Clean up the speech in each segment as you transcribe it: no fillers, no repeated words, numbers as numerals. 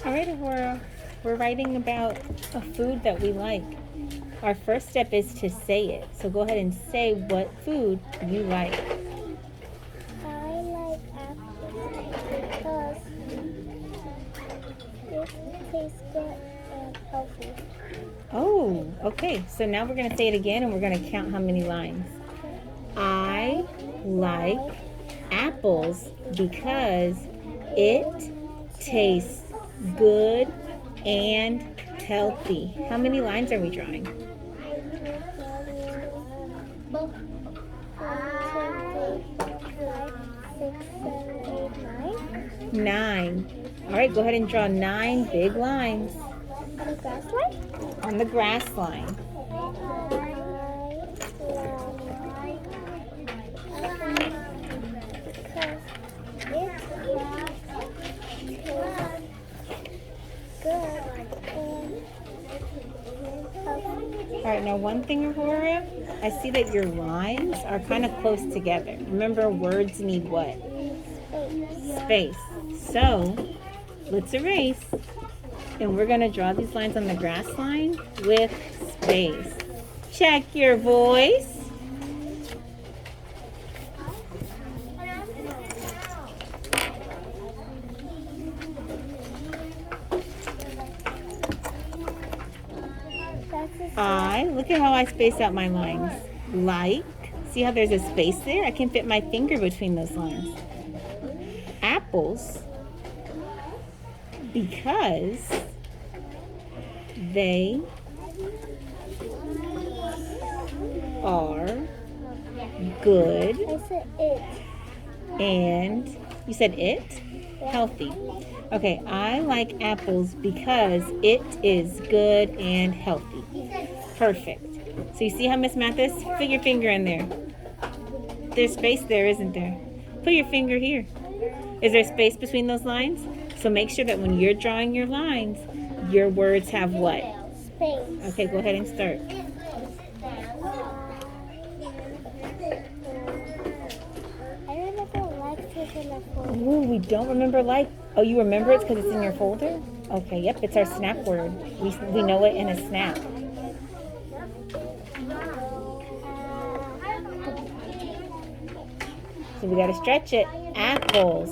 All right, Aurora. We're writing about a food that we like. Our first step is to say it. So go ahead and say what food you like. I like apples because it tastes good and healthy. Oh, okay. So now we're going to say it again and we're going to count how many lines. I like apples because it tastes good and healthy. How many lines are we drawing? 1, 2, 3, 4, 5, 6, 7, 8, 9. 9. All right, go ahead and draw 9 big lines On the grass line? on the grass line. All right, now one thing, Aurora, I see that your lines are kind of close together. Remember, words need what? Space. So let's erase. And we're going to draw these lines on the grass line with space. Check your voice. Look at how I space out my lines. Like, see how there's a space there? I can fit my finger between those lines. Apples, because they are good. I said it. And you said it? Healthy. Okay, I like apples because it is good and healthy. Perfect. So you see how Miss Mathis? Put your finger in there. There's space there, isn't there? Put your finger here. Is there space between those lines? So make sure that when you're drawing your lines, your words have what? Space. Okay, go ahead and start. I remember like to in the folder. Ooh, we don't remember like. Oh, you remember it's because it's in your folder? Okay, yep, it's our snap word. We know it in a snap. So we got to stretch it. Apples.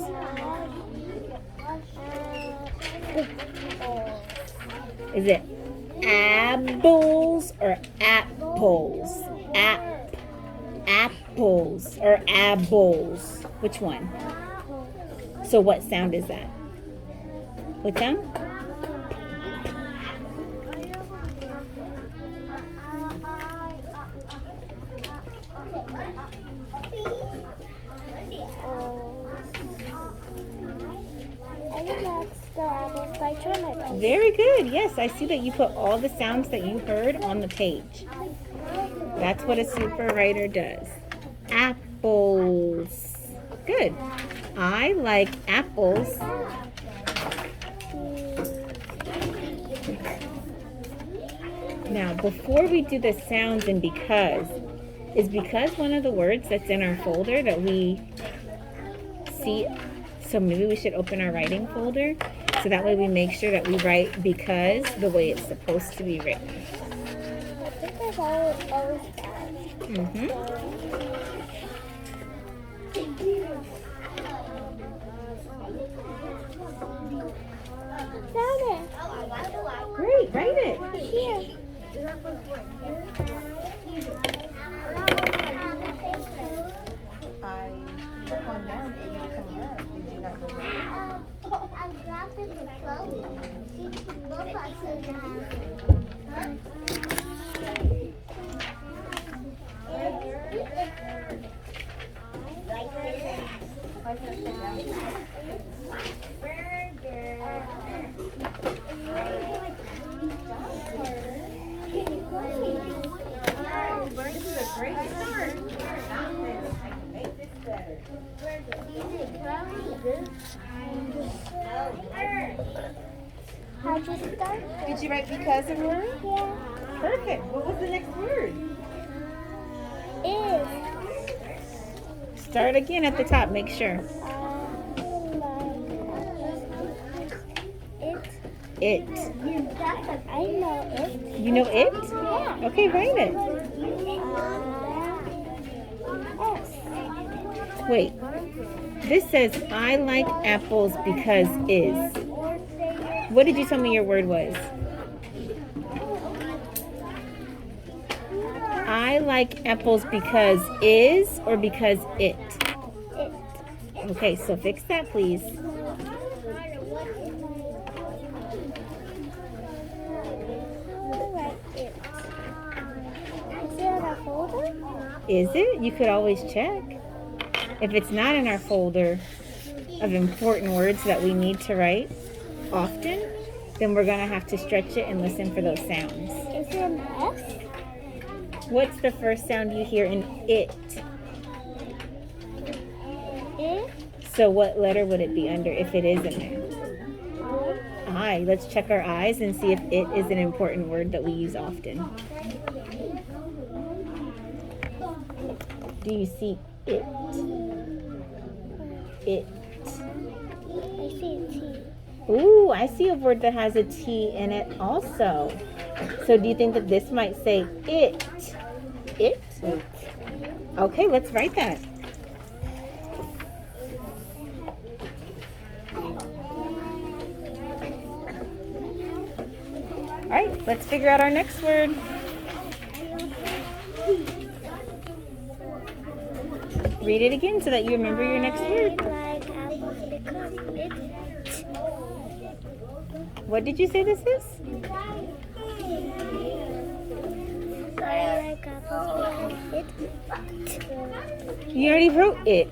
Is it apples or apples? Apples or apples? Which one? So what sound is that? What sound? Very good. Yes, I see that you put all the sounds that you heard on the page. That's what a super writer does. Apples. Good. I like apples. Now, before we do the sounds and because, is because one of the words that's in our folder that we see? So maybe we should open our writing folder so that way we make sure that we write because the way it's supposed to be written. I think that's always bad. Found it. Great, write it. Here. I took one down and you come up. Did you not remember? I dropped it for Chloe. She can go back to the house. Great start. I can make this better. How'd you start? Did you write because, Aurora? Yeah. Perfect. What was the next word? Is. Start again at the top, make sure. It It. I know it. You know it? Yeah. Okay, write it. S. Wait. This says, I like apples because is. What did you tell me your word was? I like apples because is or because it? It. Okay, so fix that, please. It. Is it in our folder? Is it? You could always check. If it's not in our folder of important words that we need to write often, then we're going to have to stretch it and listen for those sounds. Is it an S? What's the first sound you hear in it? It. So what letter would it be under if it is in there? I. Let's check our eyes and see if it is an important word that we use often. Do you see it? It. I see a T. Ooh, I see a word that has a T in it also. So do you think that this might say it? It? Okay, let's write that. All right, let's figure out our next word. Read it again so that you remember your next word. I like apples because it. What did you say this is? I like apples because it. You already wrote it.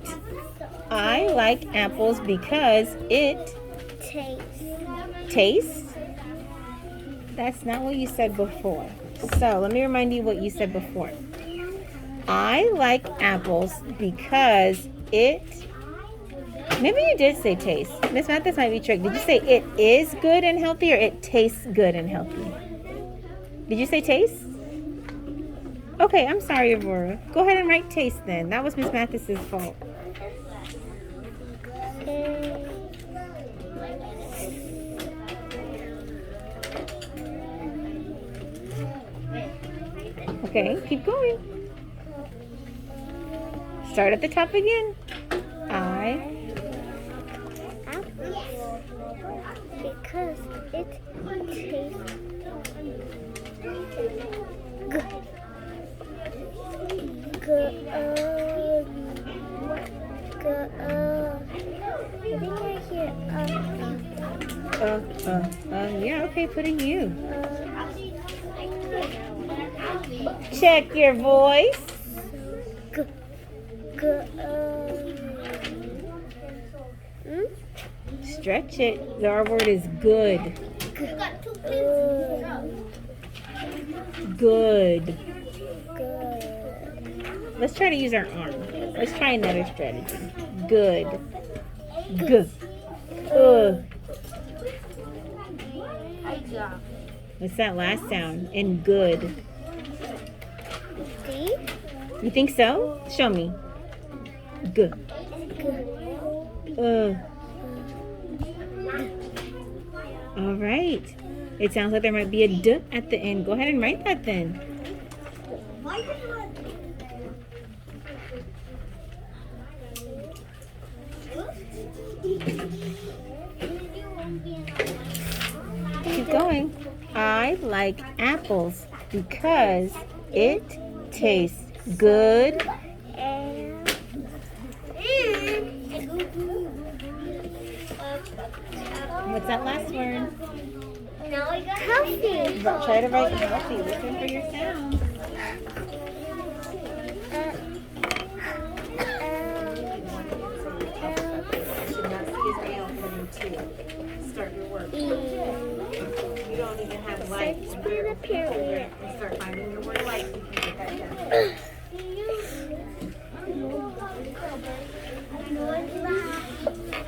I like apples because it tastes. That's not what you said before. So let me remind you what you said before. I like apples because it. Maybe you did say taste. Miss Mathis might be tricked. Did you say it is good and healthy or it tastes good and healthy? Did you say taste? Okay, I'm sorry, Aurora. Go ahead and write taste then. That was Miss Mathis's fault. Okay, keep going. Start at the top again. I. Because it tastes good. Good. Good. I think I hear Yeah, okay, put a U. Check your voice. Good. Good. Stretch it. Our word is good. Good. Let's try to use our arm. Let's try another strategy. Good. Good. What's that last sound? In good. D. You think so? Show me. Good. All right. It sounds like there might be a D at the end. Go ahead and write that then. Keep going. I like apples because it tastes good. What's that last word? Healthy. Try to write healthy. Listen for your sound. Start your work. You don't even have light. Start finding your word light. You can get that down.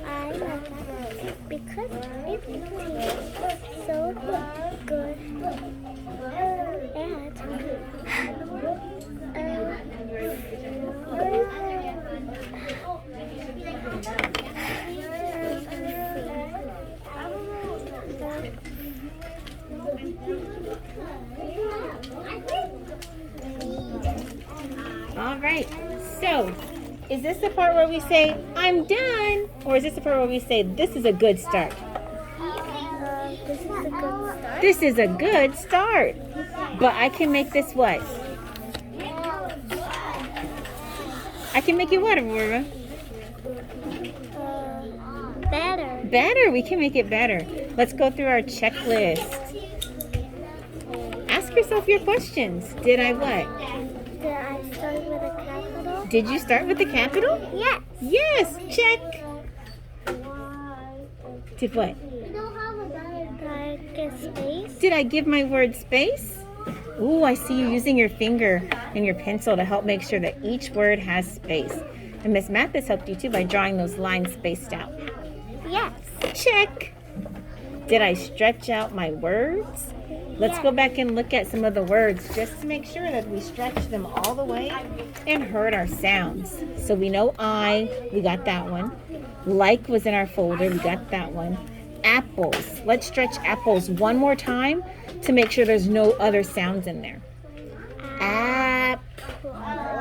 I like it because it tastes so good. So, is this the part where we say, I'm done? Or is this the part where we say, this is a good start? This is a good start. This is a good start. But I can make this what? I can make it what, Aurora? Better. Better. We can make it better. Let's go through our checklist. Ask yourself your questions. Did I what? Did I start with a capital? Did you start with the capital? Yes. Yes. Check. Did what? Did I get space? Did I give my word space? Ooh, I see you using your finger and your pencil to help make sure that each word has space. And Miss Mathis helped you too by drawing those lines spaced out. Yes. Check. Did I stretch out my words? Let's go back and look at some of the words just to make sure that we stretch them all the way and heard our sounds. So we know we got that one. Like was in our folder, we got that one. Apples. Let's stretch apples one more time to make sure there's no other sounds in there.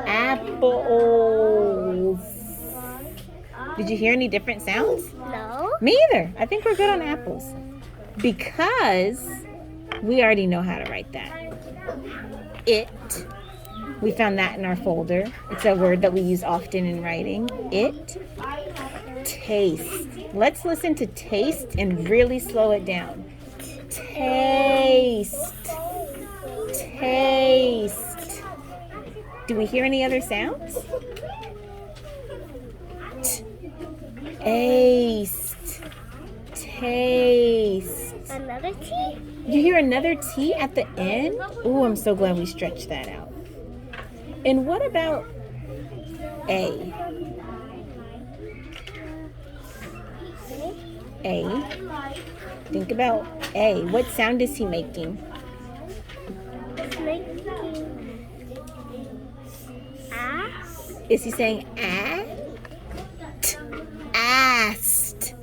Apples. Did you hear any different sounds? No. Me either. I think we're good on apples. Because we already know how to write that. It. We found that in our folder. It's a word that we use often in writing. It. Taste. Let's listen to taste and really slow it down. Taste. Taste. Do we hear any other sounds? Taste. Taste. Another T? You hear another T at the end? Ooh, I'm so glad we stretched that out. And what about A? A. Think about A. What sound is he making? It's making Is he saying a? Ast.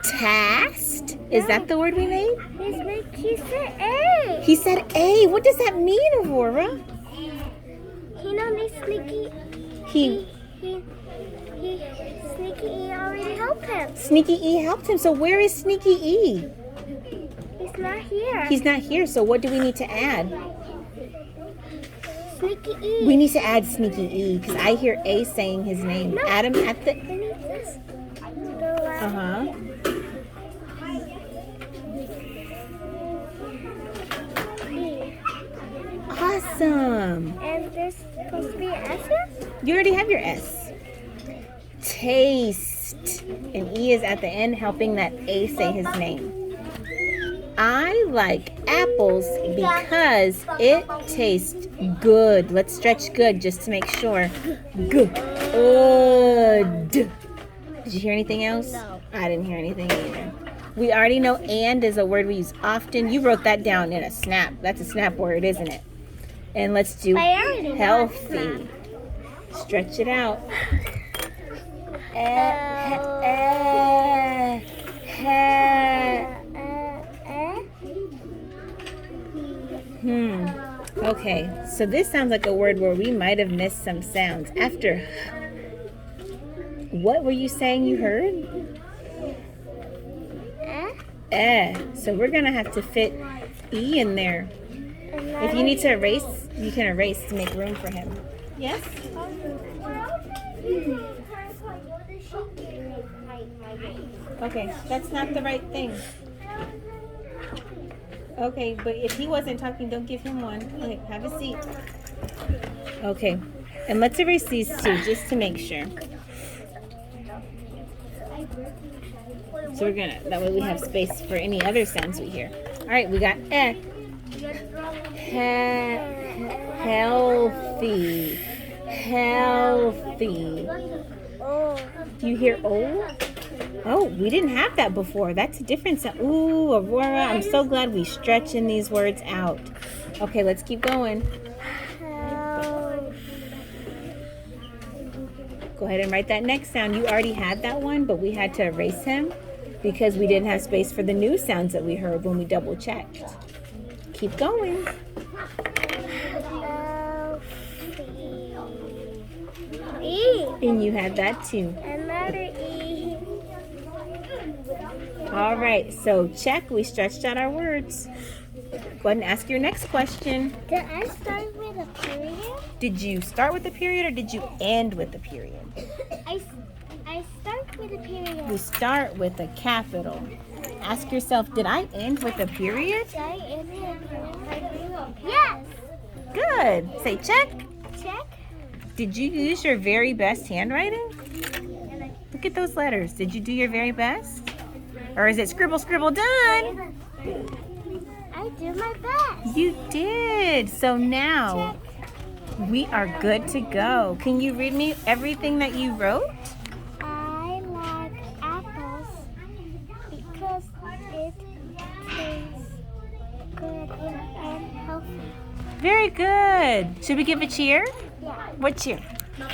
Tast? Is that the word we made? He said A. He said A. What does that mean, Aurora? He knows me sneaky. He Sneaky E already helped him. Sneaky E helped him. So where is Sneaky E? He's not here. He's not here. So what do we need to add? Sneaky E. We need to add Sneaky E because I hear A saying his name. No. Add him at the. We need this. The last E. Awesome. And there's supposed to be an S here? You already have your S. Taste. And E is at the end helping that A say his name. I like apples because it tastes good. Let's stretch good just to make sure. Good. Did you hear anything else? No. I didn't hear anything either. We already know and is a word we use often. You wrote that down in a snap. That's a snap word, isn't it? And let's do I already know healthy. Stretch it out. Okay, so this sounds like a word where we might have missed some sounds. After, what were you saying you heard? So we're gonna have to fit E in there. If you need to erase, you can erase to make room for him. Yes? Okay, that's not the right thing. Okay, but if he wasn't talking, don't give him one. Okay, have a seat. Okay, and let's erase these two just to make sure. So we're gonna, that way we have space for any other sounds we hear. All right, we got healthy. Healthy. Do you hear O? Oh, we didn't have that before. That's a different sound. Ooh, Aurora, I'm so glad we stretching these words out. Okay, let's keep going. Go ahead and write that next sound. You already had that one, but we had to erase him because we didn't have space for the new sounds that we heard when we double checked. Keep going. E. And you had that too. Another E. All right, so check. We stretched out our words. Go ahead and ask your next question. Did I start with a period? Did you start with a period or did you end with a period? I start with a period. You start with a capital. Ask yourself, did I end with a period? Did I end with a period? Yes. Good. Say check. Check. Did you use your very best handwriting? Look at those letters. Did you do your very best? Or is it scribble, scribble, done? I do my best. You did. So now we are good to go. Can you read me everything that you wrote? I like apples because it tastes good and healthy. Very good. Should we give a cheer? Yeah. What cheer? Stop.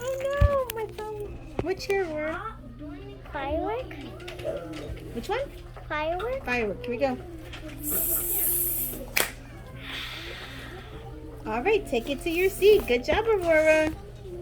Oh no, my phone. What cheer were? Firework. Which one? Firework. Firework. Here we go. All right, take it to your seat. Good job, Aurora.